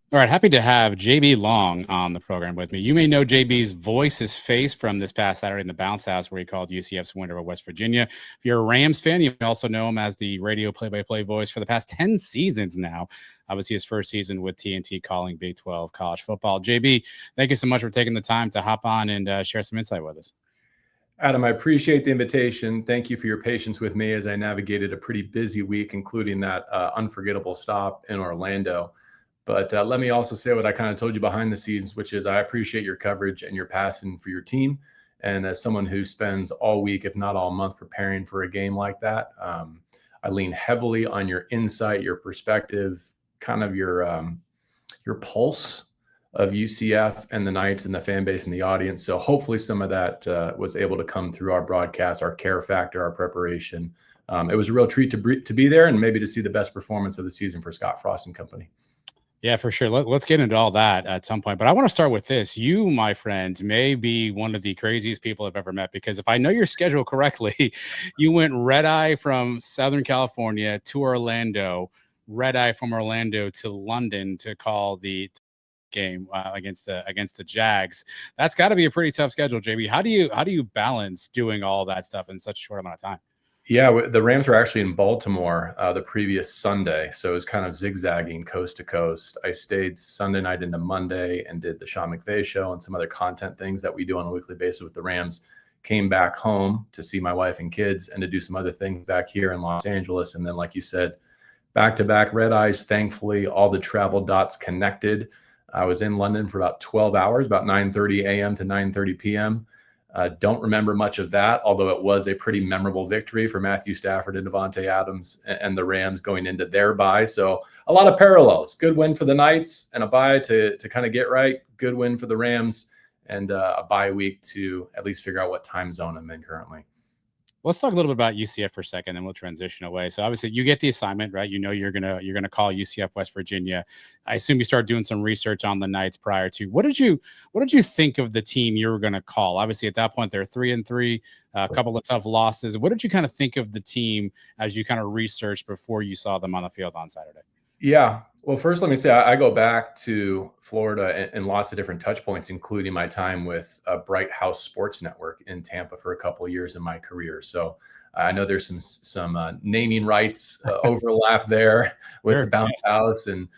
All right, happy to have JB Long on the program with me. You may know JB's voice, his face from this past Saturday in the Bounce House, where he called UCF's win over West Virginia. If you're a Rams fan, you may also know him as the radio play-by-play voice for the past 10 seasons now. Obviously, his first season with TNT calling Big 12 college football. JB, thank you so much for taking the time to hop on and share some insight with us. Adam, I appreciate the invitation. Thank you for your patience with me as I navigated a pretty busy week, including that unforgettable stop in Orlando. But let me also say what I kind of told you behind the scenes, which is I appreciate your coverage and your passion for your team. And as someone who spends all week, if not all month, preparing for a game like that, I lean heavily on your insight, your perspective, kind of your pulse of UCF and the Knights and the fan base and the audience. So hopefully some of that was able to come through our broadcast, our care factor, our preparation. It was a real treat to be there and maybe to see the best performance of the season for Scott Frost and company. Yeah, for sure. Let's get into all that at some point. But I want to start with this. You, my friend, may be one of the craziest people I've ever met, because if I know your schedule correctly, you went red eye from Southern California to Orlando, red eye from Orlando to London to call the game against the Jags. That's got to be a pretty tough schedule, JB. How do you balance doing all that stuff in such a short amount of time? Yeah, the Rams were actually in Baltimore the previous Sunday, so it was kind of zigzagging coast to coast. I stayed Sunday night into Monday and did the Sean McVay show and some other content things that we do on a weekly basis with the Rams. Came back home to see my wife and kids and to do some other things back here in Los Angeles. And then, like you said, back-to-back red eyes. Thankfully, all the travel dots connected. I was in London for about 12 hours, about 9:30 a.m. to 9:30 p.m. Don't remember much of that, although it was a pretty memorable victory for Matthew Stafford and Devontae Adams and the Rams going into their bye. So a lot of parallels. Good win for the Knights and a bye to kind of get right. Good win for the Rams and a bye week to at least figure out what time zone I'm in currently. Let's talk a little bit about UCF for a second, and we'll transition away. So obviously, you get the assignment, right? You know you're gonna call UCF West Virginia. I assume you start doing some research on the Knights prior to. What did you think of the team you were gonna call? Obviously, at that point, they're 3-3, a couple of tough losses. What did you kind of think of the team as you kind of researched before you saw them on the field on Saturday? Yeah. Well, first, let me say I go back to Florida and lots of different touch points, including my time with Bright House Sports Network in Tampa for a couple of years in my career. So I know there's some naming rights overlap there with the Bounce House. And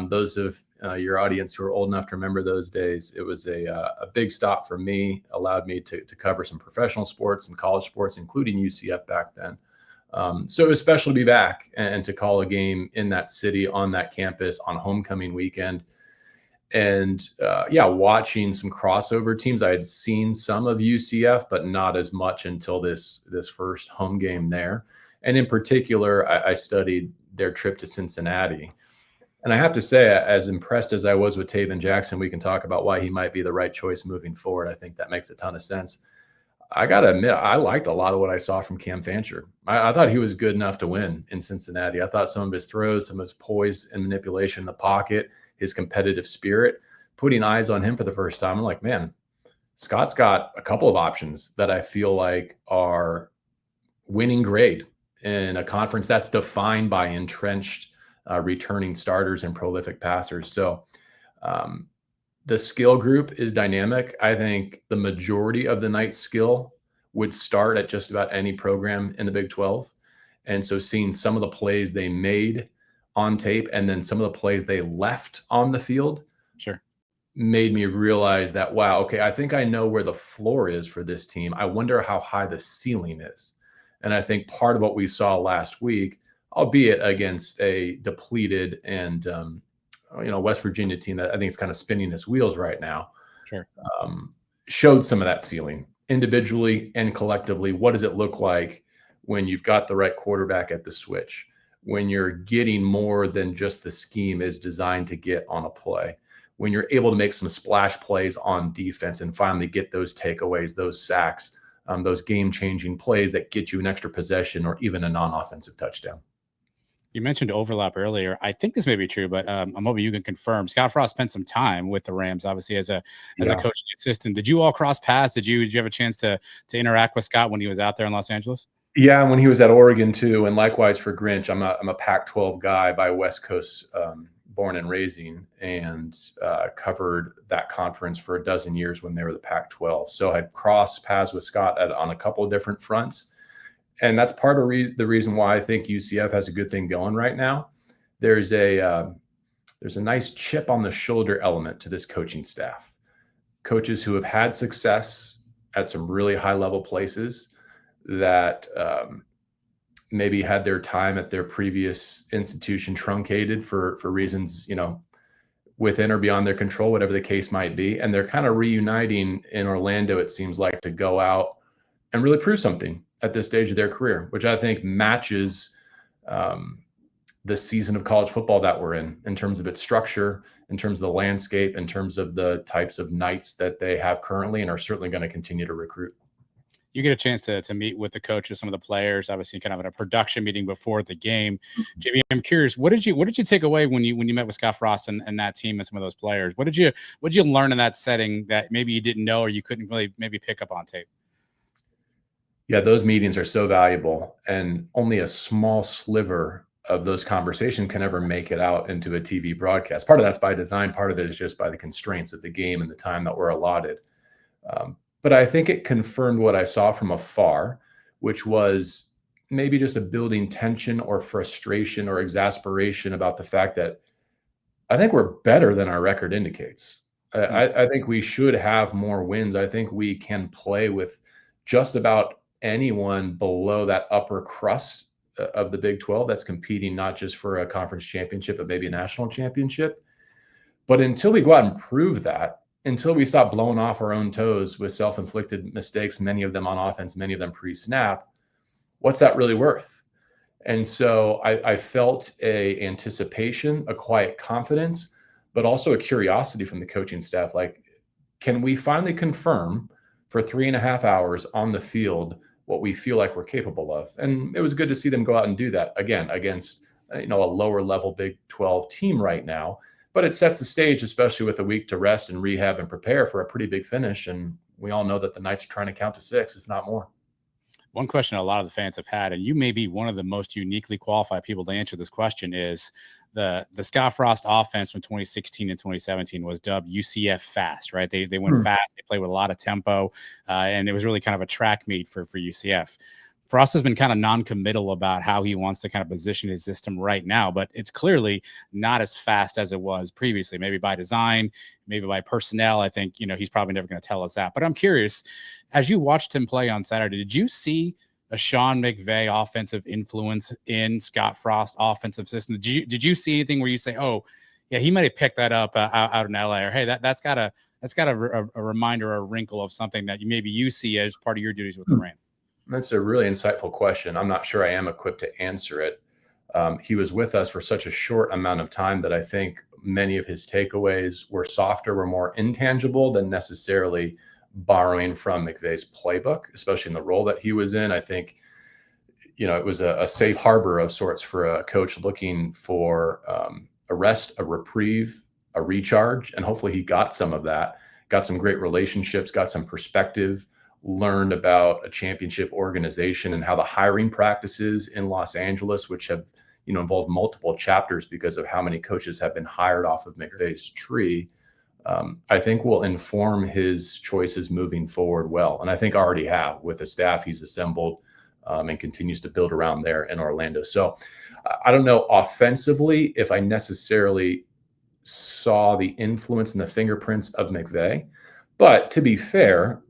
those of your audience who are old enough to remember those days, it was a big stop for me, allowed me to cover some professional sports and college sports, including UCF back then. So it was special to be back and to call a game in that city on that campus on homecoming weekend. And watching some crossover teams. I had seen some of UCF, but not as much until this first home game there. And in particular, I studied their trip to Cincinnati. And I have to say, as impressed as I was with Taven Jackson, we can talk about why he might be the right choice moving forward. I think that makes a ton of sense. I got to admit, I liked a lot of what I saw from Cam Fancher. I thought he was good enough to win in Cincinnati. I thought some of his throws, some of his poise and manipulation in the pocket, his competitive spirit, putting eyes on him for the first time, I'm like, man, Scott's got a couple of options that I feel like are winning grade in a conference that's defined by entrenched returning starters and prolific passers. So, the skill group is dynamic. I think the majority of the Knights' skill would start at just about any program in the Big 12. And so seeing some of the plays they made on tape and then some of the plays they left on the field made me realize that, wow, okay, I think I know where the floor is for this team. I wonder how high the ceiling is. And I think part of what we saw last week, albeit against a depleted and West Virginia team that I think is kind of spinning its wheels right now, showed some of that ceiling individually and collectively. What does it look like when you've got the right quarterback at the switch, when you're getting more than just the scheme is designed to get on a play, when you're able to make some splash plays on defense and finally get those takeaways, those sacks, those game-changing plays that get you an extra possession or even a non-offensive touchdown. You mentioned overlap earlier. I think this may be true, but I'm hoping you can confirm. Scott Frost spent some time with the Rams, obviously as a coaching assistant. Did you all cross paths? Did you have a chance to interact with Scott when he was out there in Los Angeles? Yeah, when he was at Oregon too, and likewise for Grinch. I'm a Pac-12 guy by West Coast born and raising, and covered that conference for a dozen years when they were the Pac-12. So I'd crossed paths with Scott on a couple of different fronts. And that's part of the reason why I think UCF has a good thing going right now. There's a nice chip on the shoulder element to this coaching staff. Coaches who have had success at some really high level places that maybe had their time at their previous institution truncated for reasons, within or beyond their control, whatever the case might be. And they're kind of reuniting in Orlando, it seems like, to go out and really prove something at this stage of their career, which I think matches the season of college football that we're in terms of its structure, in terms of the landscape, in terms of the types of nights that they have currently and are certainly going to continue to recruit. You get a chance to meet with the coaches, some of the players, obviously kind of in a production meeting before the game. JB, I'm curious, what did you take away when you met with Scott Frost and that team and some of those players? What did you learn in that setting that maybe you didn't know or you couldn't really maybe pick up on tape? Yeah, those meetings are so valuable, and only a small sliver of those conversations can ever make it out into a TV broadcast. Part of that's by design. Part of it is just by the constraints of the game and the time that we're allotted. But I think it confirmed what I saw from afar, which was maybe just a building tension or frustration or exasperation about the fact that I think we're better than our record indicates. I think we should have more wins. I think we can play with just about anyone below that upper crust of the Big 12 that's competing not just for a conference championship, but maybe a national championship. But until we go out and prove that, until we stop blowing off our own toes with self-inflicted mistakes, many of them on offense, many of them pre-snap, what's that really worth? And so I felt a anticipation, a quiet confidence, but also a curiosity from the coaching staff. Like, can we finally confirm for 3.5 hours on the field what we feel like we're capable of? And it was good to see them go out and do that again against a lower level Big 12 team right now. But it sets the stage, especially with a week to rest and rehab and prepare for a pretty big finish. And we all know that the Knights are trying to count to 6, if not more. One question a lot of the fans have had, and you may be one of the most uniquely qualified people to answer this question, is the Scott Frost offense from 2016 and 2017 was dubbed UCF fast, right? They went fast, they played with a lot of tempo, and it was really kind of a track meet for UCF. Frost has been kind of non-committal about how he wants to kind of position his system right now, but it's clearly not as fast as it was previously, maybe by design, maybe by personnel. I think, he's probably never going to tell us that, but I'm curious, as you watched him play on Saturday, did you see a Sean McVay offensive influence in Scott Frost offensive system? Did you see anything where you say, oh yeah, he might have picked that up out in LA, or hey, that's got a reminder or a wrinkle of something that maybe you see as part of your duties with the Rams? That's a really insightful question. I'm not sure I am equipped to answer it. He was with us for such a short amount of time that I think many of his takeaways were softer, were more intangible than necessarily borrowing from McVay's playbook, especially in the role that he was in. I think, it was a safe harbor of sorts for a coach looking for a rest, a reprieve, a recharge. And hopefully he got some of that, got some great relationships, got some perspective, learned about a championship organization and how the hiring practices in Los Angeles, which have, involved multiple chapters because of how many coaches have been hired off of McVay's tree, I think will inform his choices moving forward well. And I think already have with the staff he's assembled and continues to build around there in Orlando. So I don't know offensively if I necessarily saw the influence and the fingerprints of McVay, but to be fair,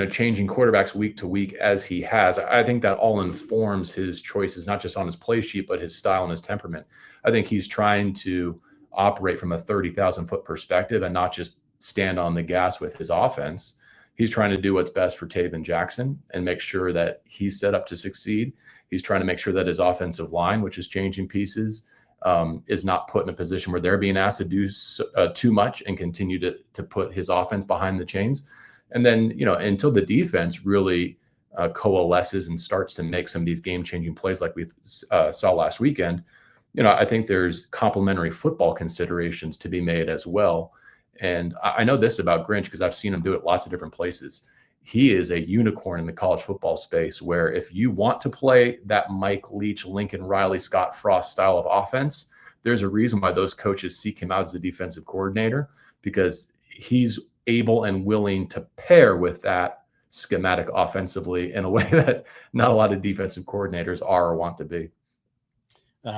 changing quarterbacks week to week as he has, I think that all informs his choices, not just on his play sheet, but his style and his temperament. I think he's trying to operate from a 30,000 foot perspective and not just stand on the gas with his offense. He's trying to do what's best for Taven Jackson and make sure that he's set up to succeed. He's trying to make sure that his offensive line, which is changing pieces, is not put in a position where they're being asked to do too much and continue to put his offense behind the chains. And then, until the defense really coalesces and starts to make some of these game-changing plays like we saw last weekend, I think there's complementary football considerations to be made as well. And I know this about Grinch because I've seen him do it lots of different places. He is a unicorn in the college football space where if you want to play that Mike Leach, Lincoln Riley, Scott Frost style of offense, there's a reason why those coaches seek him out as a defensive coordinator, because he's able and willing to pair with that schematic offensively in a way that not a lot of defensive coordinators are or want to be.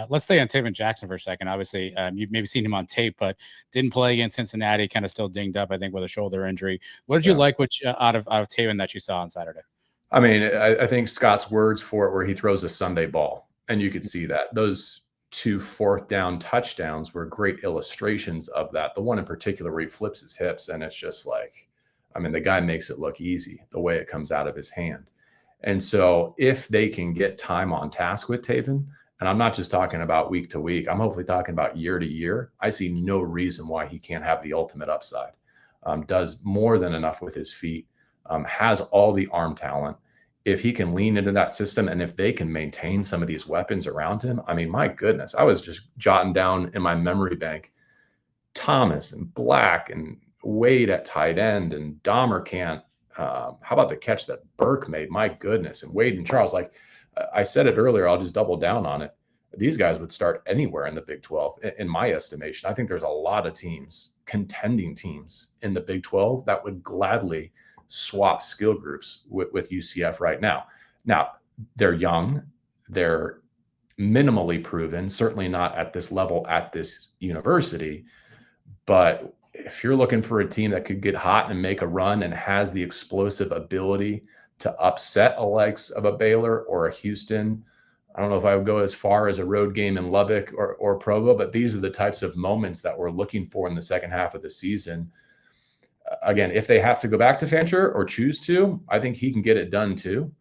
Let's stay on Taven Jackson for a second. Obviously, you've maybe seen him on tape, but didn't play against Cincinnati. Kind of still dinged up, I think, with a shoulder injury. What did you like out of Taven that you saw on Saturday? I mean, I think Scott's words for it, where he throws a Sunday ball, and you could see that. Those 2 fourth down touchdowns were great illustrations of that. The one in particular where he flips his hips, and it's just like, I mean, the guy makes it look easy the way it comes out of his hand. And so if they can get time on task with Taven, and I'm not just talking about week to week, I'm hopefully talking about year to year, I see no reason why he can't have the ultimate upside. Does more than enough with his feet, has all the arm talent. If he can lean into that system, and if they can maintain some of these weapons around him, I mean, my goodness, I was just jotting down in my memory bank Thomas and Black and Wade at tight end and Dahmer can't. How about the catch that Burke made? My goodness. And Wade and Charles, like I said it earlier, I'll just double down on it. These guys would start anywhere in the Big 12, in my estimation. I think there's a lot of teams, contending teams in the Big 12 that would gladly swap skill groups with UCF right now. Now, they're young, they're minimally proven, certainly not at this level at this university. But if you're looking for a team that could get hot and make a run and has the explosive ability to upset a likes of a Baylor or a Houston, I don't know if I would go as far as a road game in Lubbock or Provo, but these are the types of moments that we're looking for in the second half of the season. Again, if they have to go back to Fancher or choose to, I think he can get it done too.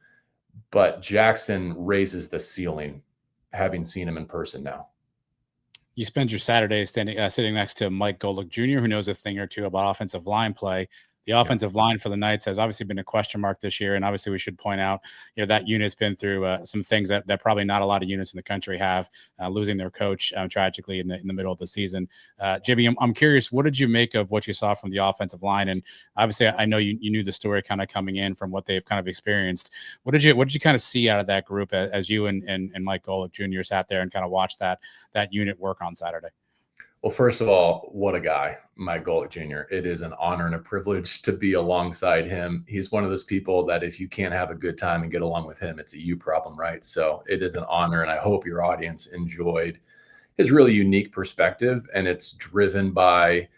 But Jackson raises the ceiling, having seen him in person now. You spend your Saturday sitting next to Mike Golick Jr., who knows a thing or two about offensive line play. The offensive line for the Knights has obviously been a question mark this year, and obviously we should point out, that unit's been through some things that probably not a lot of units in the country have, losing their coach tragically in the middle of the season. Jimmy, I'm curious, what did you make of what you saw from the offensive line? And obviously, I know you knew the story kind of coming in from what they've kind of experienced. What did you kind of see out of that group as you and Mike Golick Jr. sat there and kind of watched that unit work on Saturday? Well, first of all, what a guy, Mike Golick Jr. It is an honor and a privilege to be alongside him. He's one of those people that if you can't have a good time and get along with him, it's a you problem, right? So it is an honor, and I hope your audience enjoyed his really unique perspective, and it's driven by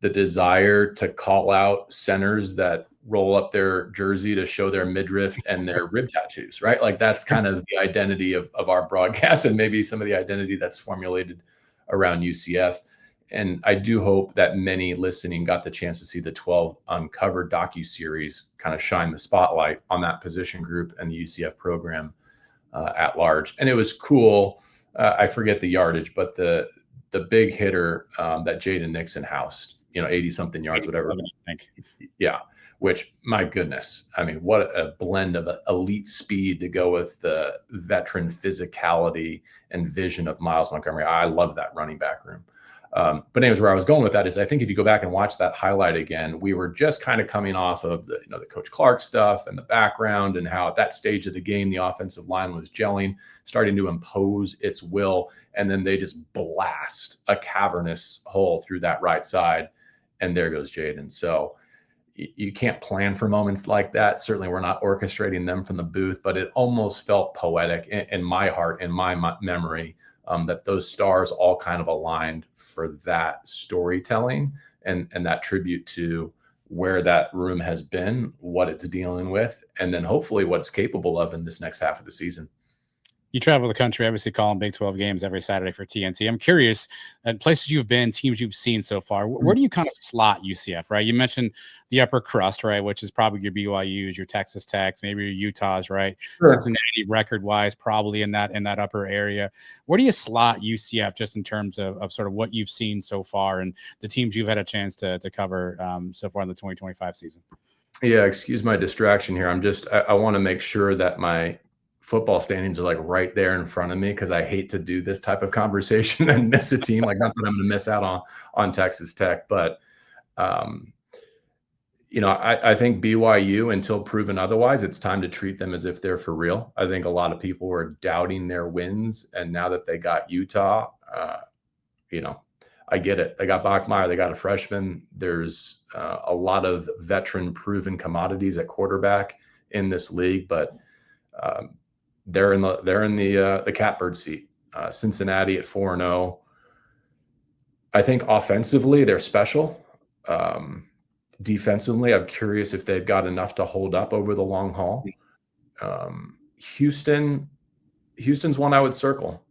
the desire to call out centers that roll up their jersey to show their midriff and their rib tattoos, right? Like that's kind of the identity of our broadcast, and maybe some of the identity that's formulated around UCF. And I do hope that many listening got the chance to see the 12 Uncovered docuseries kind of shine the spotlight on that position group and the UCF program at large. And it was cool. I forget the yardage, but the big hitter that Jaden Nixon housed, 80 something yards, whatever. I think. Yeah. Which, my goodness, I mean, what a blend of elite speed to go with the veteran physicality and vision of Miles Montgomery. I love that running back room. But anyways, where I was going with that is I think if you go back and watch that highlight again, we were just kind of coming off of the Coach Clark stuff and the background and how at that stage of the game, the offensive line was gelling, starting to impose its will. And then they just blast a cavernous hole through that right side. And there goes Jaden. So you can't plan for moments like that. Certainly we're not orchestrating them from the booth, but it almost felt poetic in my heart, in my memory, that those stars all kind of aligned for that storytelling and that tribute to where that room has been, what it's dealing with, and then hopefully what it's capable of in this next half of the season. You travel the country, obviously calling Big 12 games every Saturday for TNT. I'm curious, at places you've been, teams you've seen so far, where do you kind of slot UCF, right? You mentioned the upper crust, right, which is probably your BYUs, your Texas Techs, maybe your Utahs, right? Sure. Cincinnati, record-wise, probably in that upper area. Where do you slot UCF just in terms of sort of what you've seen so far and the teams you've had a chance to cover so far in the 2025 season? Yeah, excuse my distraction here. I want to make sure that my football standings are like right there in front of me because I hate to do this type of conversation and miss a team. Like, not that I'm going to miss out on Texas Tech, but I think BYU, until proven otherwise, it's time to treat them as if they're for real. I think a lot of people were doubting their wins, and now that they got Utah, I get it. They got Bachmeyer, they got a freshman. There's a lot of veteran proven commodities at quarterback in this league, but they're in the catbird seat. Cincinnati at 4-0. I think offensively they're special. Defensively, I'm curious if they've got enough to hold up over the long haul. Houston's one I would circle.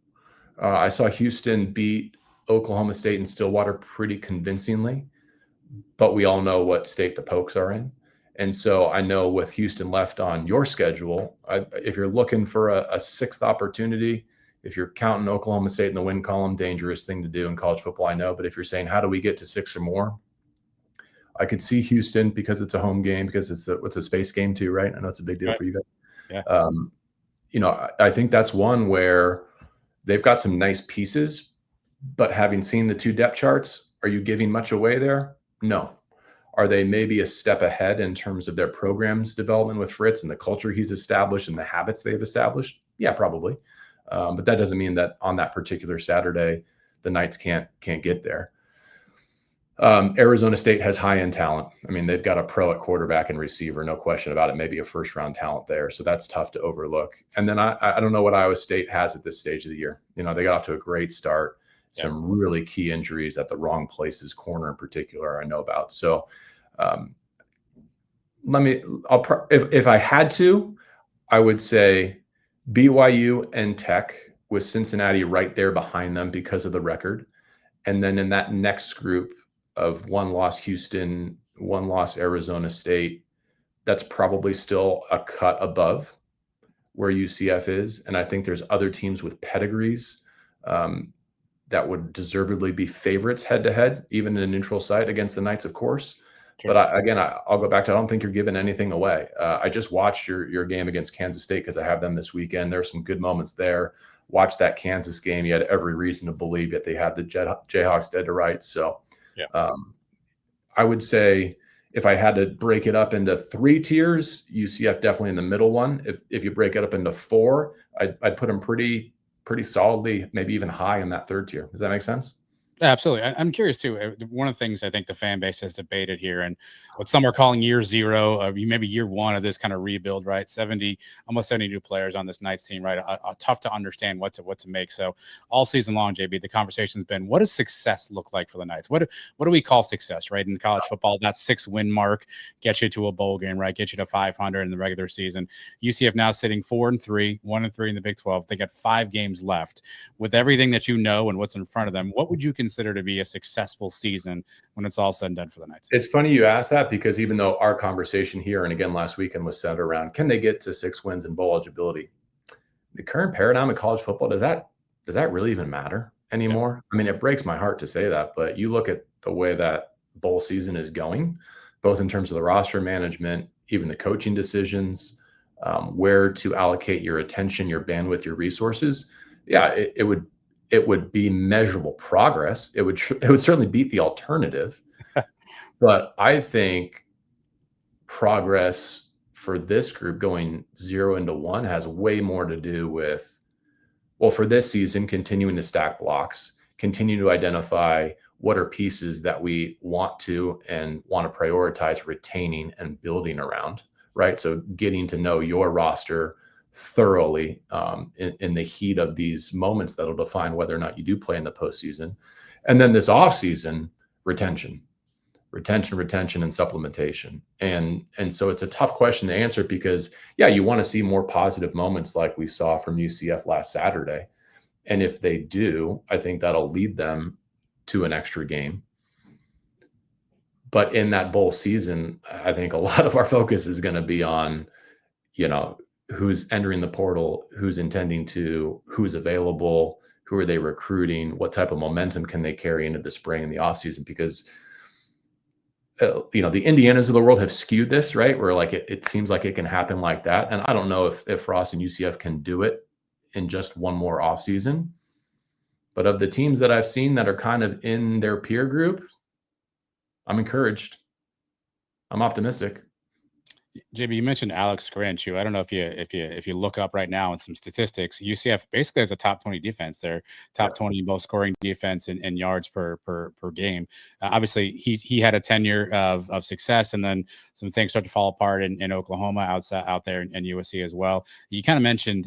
I saw Houston beat Oklahoma State and Stillwater pretty convincingly, but we all know what state the Pokes are in. And so I know with Houston left on your schedule, if you're looking for a sixth opportunity, if you're counting Oklahoma State in the win column, dangerous thing to do in college football, I know. But if you're saying, how do we get to 6 or more? I could see Houston because it's a home game, because it's a space game too, right? I know it's a big deal for you guys. Yeah. I think that's one where they've got some nice pieces, but having seen the 2 depth charts, are you giving much away there? No. Are they maybe a step ahead in terms of their program's development with Fritz and the culture he's established and the habits they've established? Yeah, probably. But that doesn't mean that on that particular Saturday, the Knights can't get there. Arizona State has high-end talent. I mean, they've got a pro at quarterback and receiver, no question about it, maybe a first-round talent there. So that's tough to overlook. And then I don't know what Iowa State has at this stage of the year. They got off to a great start. Some really key injuries at the wrong places, corner in particular, I know about. So if I had to, I would say BYU and Tech with Cincinnati right there behind them because of the record. And then in that next group of 1 loss Houston, 1 loss Arizona State, that's probably still a cut above where UCF is. And I think there's other teams with pedigrees that would deservedly be favorites head-to-head, even in a neutral site against the Knights, of course. Sure. But I'll go back to, I don't think you're giving anything away. I just watched your game against Kansas State because I have them this weekend. There's some good moments there. Watch that Kansas game. You had every reason to believe that they had the Jayhawks dead to rights. So I would say if I had to break it up into 3 tiers, UCF definitely in the middle one. If you break it up into 4, I'd put them pretty solidly, maybe even high in that 3rd tier. Does that make sense? Absolutely. I'm curious too. One of the things I think the fan base has debated here, and what some are calling year 0, maybe year 1 of this kind of rebuild, right? Almost 70 new players on this Knights team, right? Tough to understand what to make. So all season long, JB, the conversation's been, what does success look like for the Knights? What do we call success, right? In college football, that 6-win mark gets you to a bowl game, right? Get you to 500 in the regular season. UCF now sitting 4-3, 1-3 in the Big 12. They got 5 games left. With everything that you know and what's in front of them, what would you consider to be a successful season when it's all said and done for the Knights? It's funny you asked that, because even though our conversation here and again last weekend was centered around, can they get to 6 wins and bowl eligibility? The current paradigm of college football, does that really even matter anymore? Yeah. I mean, it breaks my heart to say that, but you look at the way that bowl season is going, both in terms of the roster management, even the coaching decisions, where to allocate your attention, your bandwidth, your resources. Yeah, it would be measurable progress. It would certainly beat the alternative. But I think progress for this group going 0 into 1 has way more to do with, well, for this season, continuing to stack blocks, continue to identify what are pieces that we want to prioritize retaining and building around, right? So getting to know your roster thoroughly in the heat of these moments that'll define whether or not you do play in the postseason. And then this offseason, retention and supplementation. And so it's a tough question to answer, because you want to see more positive moments like we saw from UCF last Saturday. And if they do, I think that'll lead them to an extra game. But in that bowl season, I think a lot of our focus is going to be on, who's entering the portal, who's intending to, who's available, who are they recruiting, what type of momentum can they carry into the spring and the offseason? Because, the Indianas of the world have skewed this, right? Where like it seems like it can happen like that. And I don't know if Frost and UCF can do it in just one more offseason. But of the teams that I've seen that are kind of in their peer group, I'm encouraged. I'm optimistic. JB, you mentioned Alex Grinch, who I don't know if you look up right now in some statistics, UCF basically has a top 20 defense. They're Yeah. top 20 most scoring defense in yards per game. Obviously, he had a tenure of success, and then some things start to fall apart in Oklahoma out there in USC as well. You kind of mentioned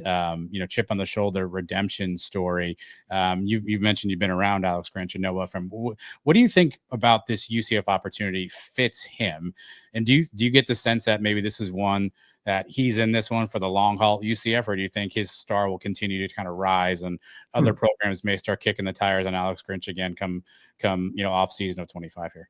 chip on the shoulder redemption story. You've mentioned you've been around Alex Grinch and Noah. What do you think about this UCF opportunity fits him? And do you get the sense that maybe this is one that he's in this one for the long haul at UCF, or do you think his star will continue to kind of rise and other programs may start kicking the tires on Alex Grinch again come off season of 25 here?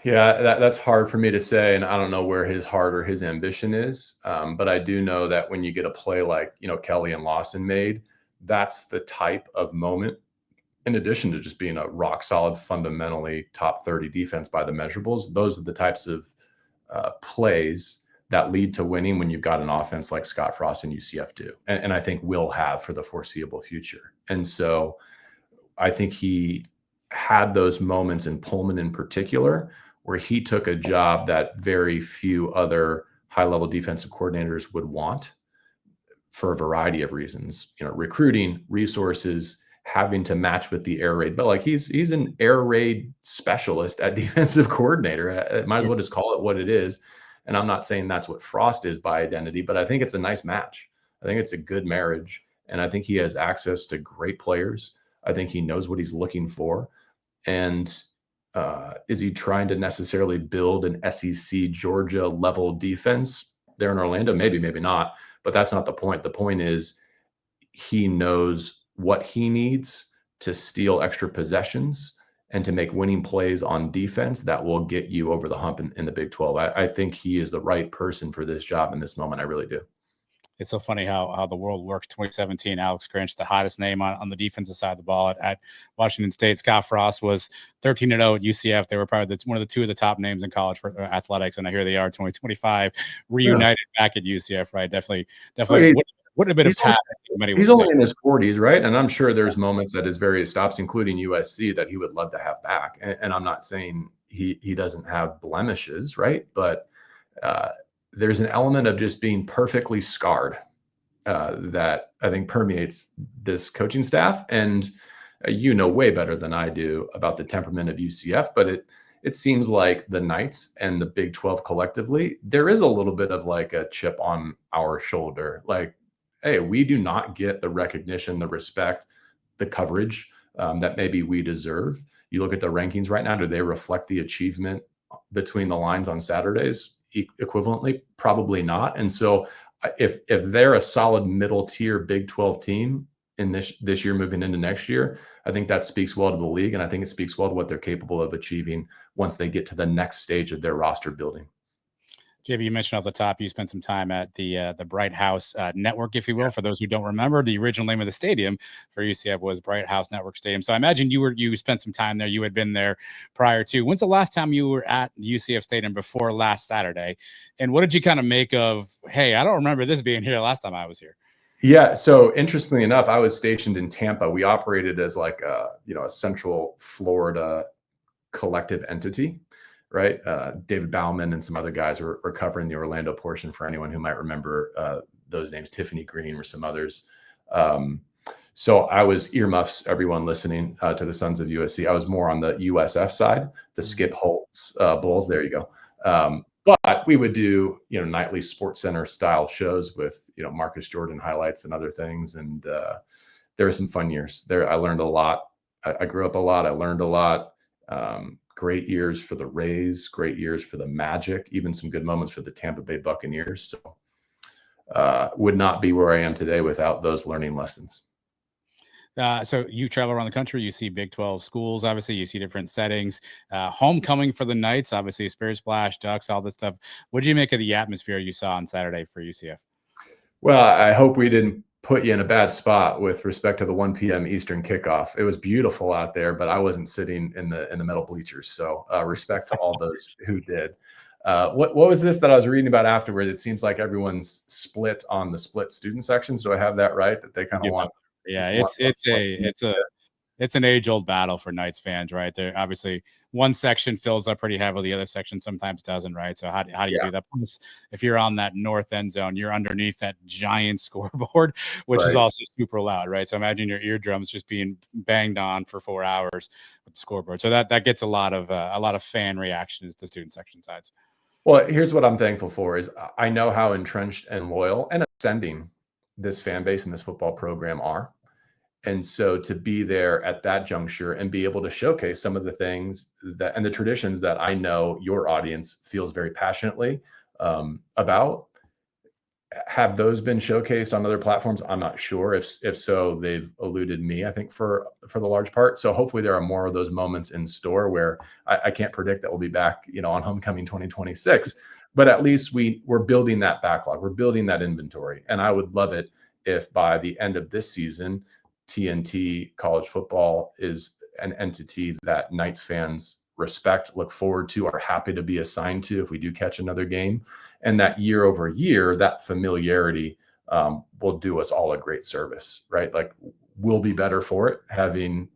Yeah, that's hard for me to say, and I don't know where his heart or his ambition is. But I do know that when you get a play like Kelly and Lawson made, that's the type of moment. In addition to just being a rock solid, fundamentally top 30 defense by the measurables, those are the types of plays that lead to winning when you've got an offense like Scott Frost and UCF do, and I think will have for the foreseeable future. And so I think he had those moments in Pullman in particular, where he took a job that very few other high-level defensive coordinators would want for a variety of reasons, recruiting, resources, having to match with the air raid. But like he's an air raid specialist at defensive coordinator. I might as well just call it what it is. And I'm not saying that's what Frost is by identity, but I think it's a nice match. I think it's a good marriage. And I think he has access to great players. I think he knows what he's looking for. And is he trying to necessarily build an SEC Georgia level defense there in Orlando? Maybe, maybe not. But that's not the point. The point is he knows what he needs to steal extra possessions and to make winning plays on defense that will get you over the hump in the Big 12. I think he is the right person for this job in this moment. I really do. It's so funny how the world works. 2017, Alex Grinch, the hottest name on the defensive side of the ball at Washington State. Scott Frost was 13-0 at UCF. They were probably one of the two of the top names in college for athletics, and here they are, 2025, reunited back at UCF. Right? Definitely. Would have been a path. He's only in his 40s, right? And I'm sure there's moments at his various stops, including USC, that he would love to have back. And I'm not saying he doesn't have blemishes, right? But there's an element of just being perfectly scarred that I think permeates this coaching staff. And way better than I do about the temperament of UCF, but it seems like the Knights and the Big 12 collectively, there is a little bit of like a chip on our shoulder. Like, hey, we do not get the recognition, the respect, the coverage that maybe we deserve. You look at the rankings right now, do they reflect the achievement between the lines on Saturdays equivalently? Probably not. And so if they're a solid middle tier Big 12 team in this year moving into next year, I think that speaks well to the league. And I think it speaks well to what they're capable of achieving once they get to the next stage of their roster building. JB, you mentioned off the top, you spent some time at the Bright House Network, if you will. For those who don't remember, the original name of the stadium for UCF was Bright House Network Stadium. So I imagine you spent some time there. You had been there prior to. When's the last time you were at the UCF Stadium before last Saturday? And what did you kind of make of, hey, I don't remember this being here last time I was here? Yeah. So interestingly enough, I was stationed in Tampa. We operated as like a Central Florida collective entity. Right. David Bauman and some other guys were covering the Orlando portion for anyone who might remember those names. Tiffany Green or some others. So I was earmuffs, everyone listening to the Sons of USC. I was more on the USF side, the Skip Holtz Bulls. There you go. But we would do, nightly Sports Center style shows with, Marcus Jordan highlights and other things. And there were some fun years there. I learned a lot. I grew up a lot. I learned a lot. Great years for the Rays, great years for the Magic, even some good moments for the Tampa Bay Buccaneers. So would not be where I am today without those learning lessons. So you travel around the country, you see Big 12 schools, obviously you see different settings, homecoming for the Knights, obviously Spirit Splash, Ducks, all this stuff. What did you make of the atmosphere you saw on Saturday for UCF? Well, I hope we didn't put you in a bad spot with respect to the 1 p.m. Eastern kickoff. It was beautiful out there, but I wasn't sitting in the middle bleachers. So respect to all those who did. What was this that I was reading about afterward? It seems like everyone's split on the split student sections. Do I have that right? That they kind of want. Yeah, it's it's an age-old battle for Knights fans, right? There obviously one section fills up pretty heavily, the other section sometimes doesn't, right? So how do you Yeah, do that? Plus, if you're on that north end zone, you're underneath that giant scoreboard, which is right. also super loud, right? So imagine your eardrums just being banged on for 4 hours with the scoreboard. So that gets a lot of fan reactions to student section sides. Well, here's what I'm thankful for is I know how entrenched and loyal and ascending this fan base and this football program are. And so to be there at that juncture and be able to showcase some of the things that and the traditions that I know your audience feels very passionately about, have those been showcased on other platforms? I'm not sure. If so, they've eluded me, I think, for the large part. So hopefully there are more of those moments in store where I can't predict that we'll be back, on homecoming 2026. But at least we're building that backlog, we're building that inventory. And I would love it if by the end of this season, TNT college football is an entity that Knights fans respect, look forward to, are happy to be assigned to if we do catch another game. And that year over year, that familiarity will do us all a great service, right? Like we'll be better for it, having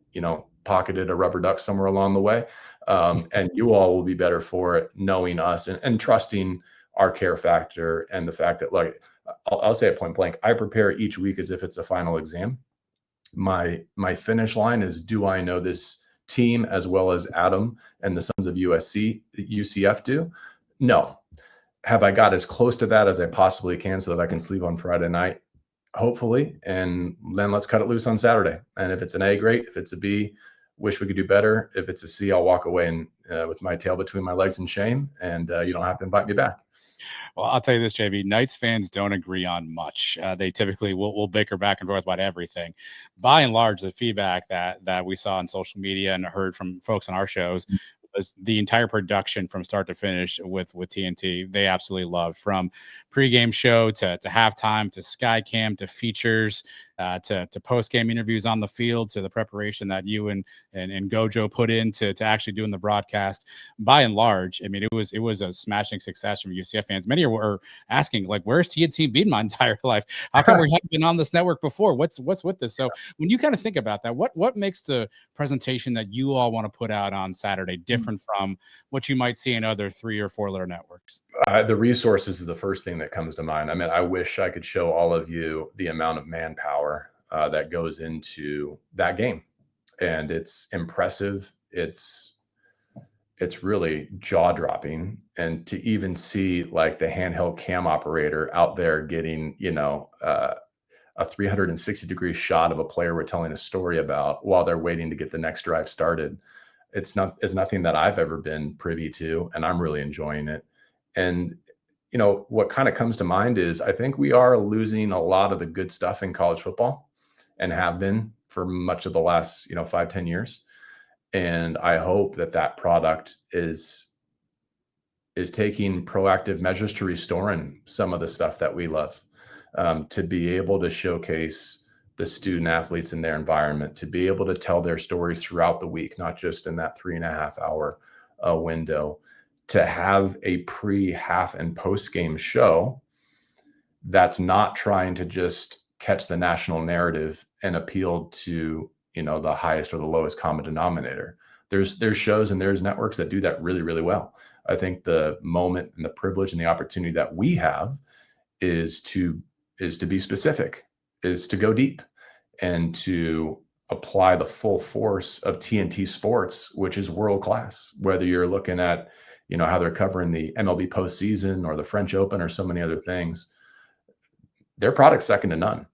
pocketed a rubber duck somewhere along the way, and you all will be better for it, knowing us and trusting our care factor and the fact that, like, I'll say it point blank, I prepare each week as if it's a final exam. My finish line is, do I know this team as well as Adam and the Sons of UCF do? No. Have I got as close to that as I possibly can so that I can sleep on Friday night? Hopefully. And then let's cut it loose on Saturday. And if it's an A, great. If it's a B, wish we could do better. If it's a C, I'll walk away and with my tail between my legs in shame, and you don't have to invite me back. Well, I'll tell you this, JB. Knights fans don't agree on much. They typically will bicker back and forth about everything. By and large, the feedback that we saw on social media and heard from folks on our shows was the entire production from start to finish with TNT. They absolutely loved, from pregame show to halftime to Skycam to features to post game interviews on the field to the preparation that you and Gojo put into actually doing the broadcast. By and large, I mean, it was a smashing success from UCF fans. Many were asking, like, where's TNT been my entire life? How come we haven't been on this network before? What's with this? So when you kind of think about that, what makes the presentation that you all want to put out on Saturday different from what you might see in other 3 or 4 letter networks? The resources is the first thing that comes to mind. I mean, I wish I could show all of you the amount of manpower that goes into that game, and it's impressive. It's really jaw dropping, and to even see like the handheld cam operator out there getting a 360-degree shot of a player we're telling a story about while they're waiting to get the next drive started. It's nothing that I've ever been privy to, and I'm really enjoying it. And what kind of comes to mind is I think we are losing a lot of the good stuff in college football, and have been for much of the last 5-10 years. And I hope that product is taking proactive measures to restoring some of the stuff that we love, to be able to showcase the student athletes in their environment, to be able to tell their stories throughout the week, not just in that 3.5 hour window, to have a pre, half, and post game show that's not trying to just catch the national narrative and appeal to the highest or the lowest common denominator. There's shows and there's networks that do that really, really well. I think the moment and the privilege and the opportunity that we have is to be specific, is to go deep, and to apply the full force of TNT sports, which is world class. Whether you're looking at how they're covering the MLB postseason or the French Open or so many other things, their product's second to none.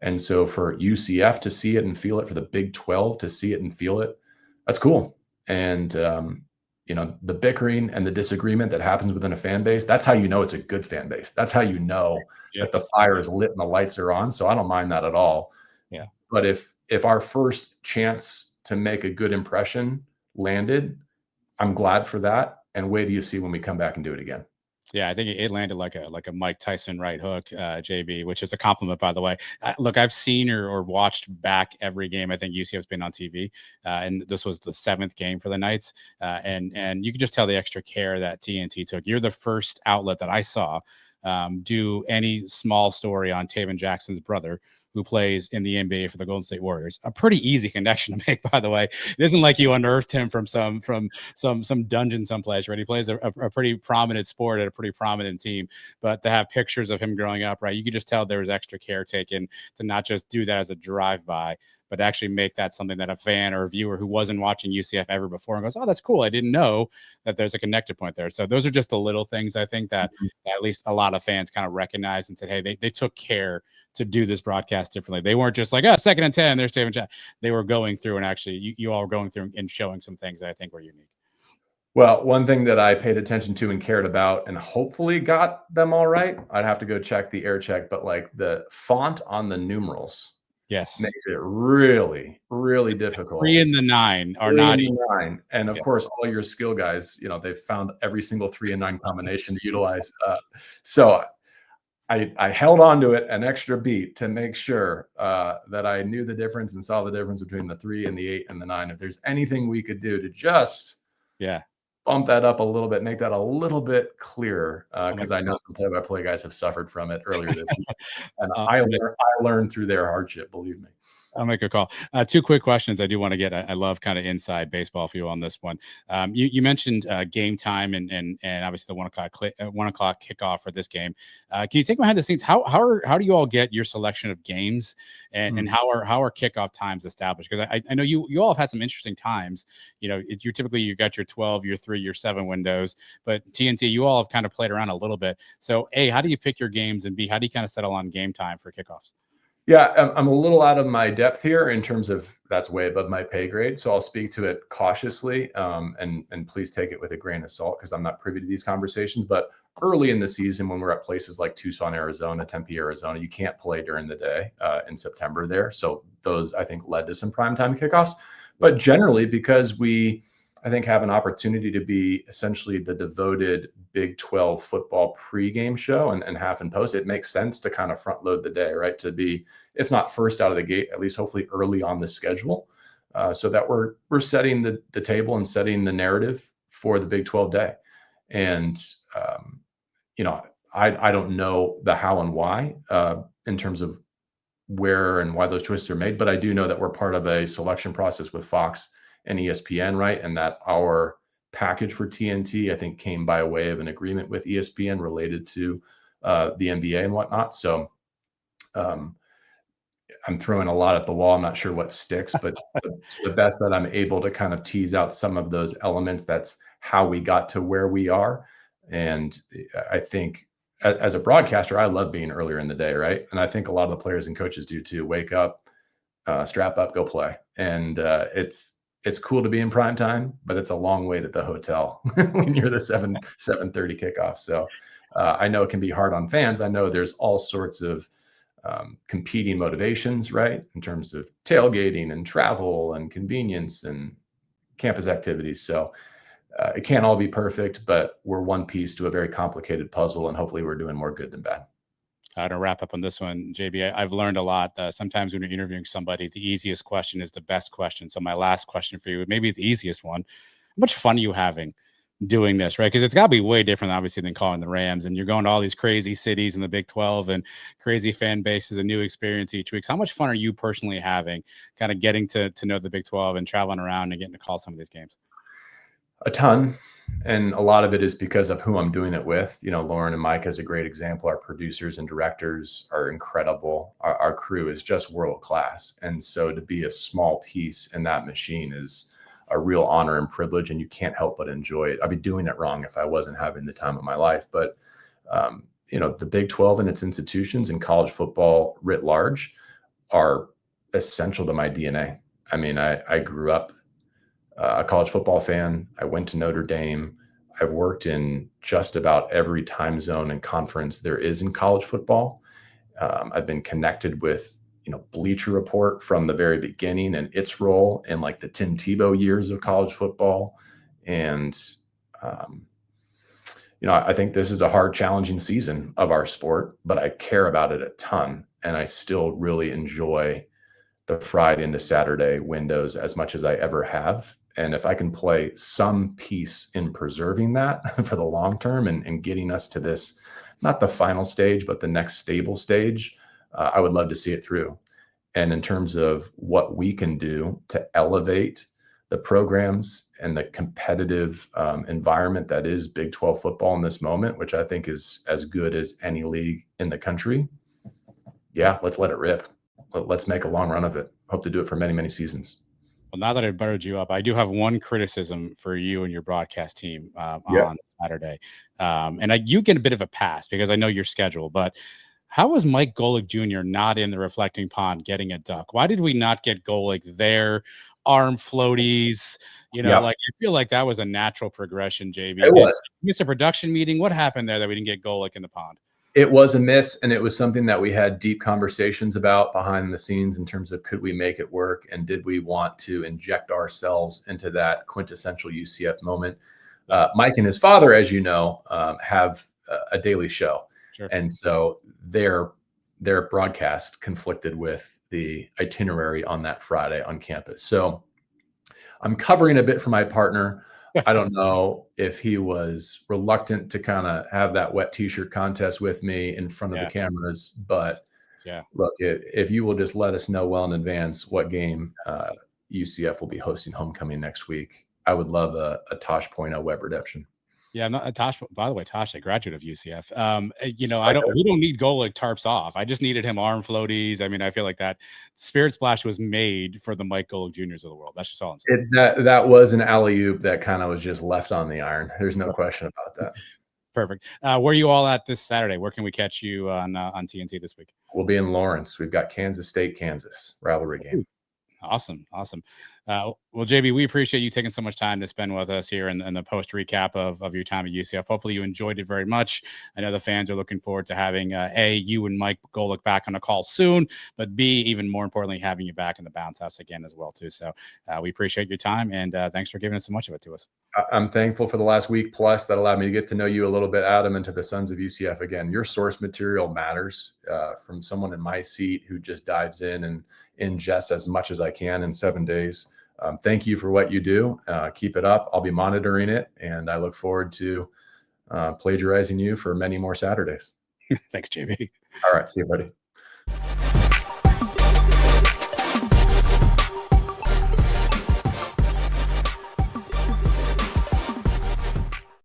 And so for UCF to see it and feel it, for the Big 12 to see it and feel it, that's cool. And the bickering and the disagreement that happens within a fan base, that's how you know it's a good fan base. That's how you know that the fire is lit and the lights are on. So I don't mind that at all. Yeah. But if our first chance to make a good impression landed, I'm glad for that. And wait till you see when we come back and do it again. Yeah, I think it landed like a Mike Tyson right hook, JB, which is a compliment, by the way. Look, I've seen or watched back every game. I think UCF's been on TV, and this was the 7th game for the Knights, and you can just tell the extra care that TNT took. You're the first outlet that I saw do any small story on Taven Jackson's brother, who plays in the NBA for the Golden State Warriors. A pretty easy connection to make, by the way. It isn't like you unearthed him from some dungeon someplace, right? He plays a pretty prominent sport at a pretty prominent team, but to have pictures of him growing up, right? You could just tell there was extra care taken to not just do that as a drive-by, but actually make that something that a fan or a viewer who wasn't watching UCF ever before and goes, oh, that's cool. I didn't know that there's a connected point there. So those are just the little things I think that at least a lot of fans kind of recognized and said, hey, they took care to do this broadcast differently. They weren't just like, oh, 2nd and 10, there's David Chat. They were going through and actually you all were going through and showing some things that I think were unique. Well, one thing that I paid attention to and cared about and hopefully got them all right, I'd have to go check the air check, but like the font on the numerals yes, makes it really, really difficult. 3 and the 9 are not. And of course, all your skill guys, they've found every single 3 and 9 combination to utilize. So I held on to it an extra beat to make sure that I knew the difference and saw the difference between the 3 and the 8 and the 9. If there's anything we could do to just bump that up a little bit, make that a little bit clearer, because I know some play-by-play guys have suffered from it earlier this year. And I learned through their hardship, believe me. I'll make a call. 2 quick questions I do want to get. I love kind of inside baseball for you on this one. You mentioned game time and obviously the 1:00 kickoff for this game. Can you take me behind the scenes? How do you all get your selection of games and how are kickoff times established? Because I know you all have had some interesting times. You got your 12, your 3, your 7 windows, but TNT, you all have kind of played around a little bit. So A, how do you pick your games, and B, how do you kind of settle on game time for kickoffs? Yeah, I'm a little out of my depth here in terms of that's way above my pay grade. So I'll speak to it cautiously, and please take it with a grain of salt because I'm not privy to these conversations. But early in the season, when we're at places like Tucson, Arizona, Tempe, Arizona, you can't play during the day in September there. So those, I think, led to some primetime kickoffs. But generally, because we, I think, have an opportunity to be essentially the devoted Big 12 football pregame show and half and post, it makes sense to kind of front load the day, right? To be, if not first out of the gate, at least hopefully early on the schedule, so that we're setting the table and setting the narrative for the Big 12 day. And, I don't know the how and why in terms of where and why those choices are made, but I do know that we're part of a selection process with Fox and ESPN, right? And that our package for TNT, I think, came by way of an agreement with ESPN related to the NBA and whatnot. So I'm throwing a lot at the wall. I'm not sure what sticks, but to the best that I'm able to kind of tease out some of those elements, that's how we got to where we are. And I think as a broadcaster, I love being earlier in the day, right? And I think a lot of the players and coaches do too. Wake up, strap up, go play. And it's cool to be in prime time, but it's a long way to the hotel when you're the 7:30 kickoff. So I know it can be hard on fans. I know there's all sorts of competing motivations, right? In terms of tailgating and travel and convenience and campus activities. So it can't all be perfect, but we're one piece to a very complicated puzzle, and hopefully we're doing more good than bad. To wrap up on this one, JB, I've learned a lot. Sometimes when you're interviewing somebody, the easiest question is the best question. So my last question for you, maybe the easiest one: how much fun are you having doing this, right? Because it's got to be way different, obviously, than calling the Rams. And you're going to all these crazy cities in the Big 12 and crazy fan bases, a new experience each week. So how much fun are you personally having, kind of getting to know the Big 12 and traveling around and getting to call some of these games? A ton. And a lot of it is because of who I'm doing it with. Lauren and Mike is a great example. Our producers and directors are incredible. Our crew is just world class. And so to be a small piece in that machine is a real honor and privilege, and you can't help but enjoy it. I'd be doing it wrong if I wasn't having the time of my life. But, the Big 12 and its institutions and college football writ large are essential to my DNA. I mean, I grew up a college football fan. I went to Notre Dame. I've worked in just about every time zone and conference there is in college football. I've been connected with, Bleacher Report from the very beginning and its role in like the Tim Tebow years of college football. And, I think this is a hard, challenging season of our sport, but I care about it a ton. And I still really enjoy the Friday into Saturday windows as much as I ever have. And if I can play some piece in preserving that for the long term and getting us to this, not the final stage, but the next stable stage, I would love to see it through. and in terms of what we can do to elevate the programs and the competitive environment that is Big 12 football in this moment, which I think is as good as any league in the country. Yeah, let's let it rip. Let's make a long run of it. Hope to do it for many, many seasons. Well, now that I buttered you up, I do have one criticism for you and your broadcast team Yeah. on Saturday. You get a bit of a pass because I know your schedule, but how was Mike Golick Jr. not in the reflecting pond getting a duck? Why did we not get Golick there? Arm floaties, Yeah, like I feel like that was a natural progression, JB. it Did was. you miss a production meeting? What happened there that we didn't get Golick in the pond? It was a miss, and it was something that we had deep conversations about behind the scenes in terms of could we make it work, and did we want to inject ourselves into that quintessential UCF moment. Mike and his father, as you know, have a daily show, Sure. and so their broadcast conflicted with the itinerary on that Friday on campus. So I'm covering a bit for my partner. I don't know if he was reluctant to kind of have that wet t-shirt contest with me in front of the Yeah. cameras, but Yeah. look, if you will just let us know well in advance what game UCF will be hosting homecoming next week, I would love a Tosh Point web redemption. Yeah, no, Tosh. By the way, Tosh, a graduate of UCF. We don't need Golick tarps off. I just needed him arm floaties. I mean, I feel like that Spirit Splash was made for the Mike Golick Juniors of the world. That's just all I'm saying. That was an alley-oop that kind of was just left on the iron. There's no question about that. Perfect. Where are you all at this Saturday? Where can we catch you on TNT this week? We'll be in Lawrence. We've got Kansas State, Kansas rivalry game. Awesome. Well, JB, we appreciate you taking so much time to spend with us here in the post recap of your time at UCF. Hopefully you enjoyed it very much. I know the fans are looking forward to having you and Mike Golick back on a call soon, but B, even more importantly, having you back in the bounce house again as well too. So we appreciate your time, and thanks for giving us so much of it to us. I'm thankful for the last week plus that allowed me to get to know you a little bit, Adam, and to the Sons of UCF. Again, your source material matters from someone in my seat who just dives in and ingests as much as I can in 7 days. Thank you for what you do. Keep it up. I'll be monitoring it, and I look forward to plagiarizing you for many more Saturdays. Thanks, JB. All right. See you, buddy.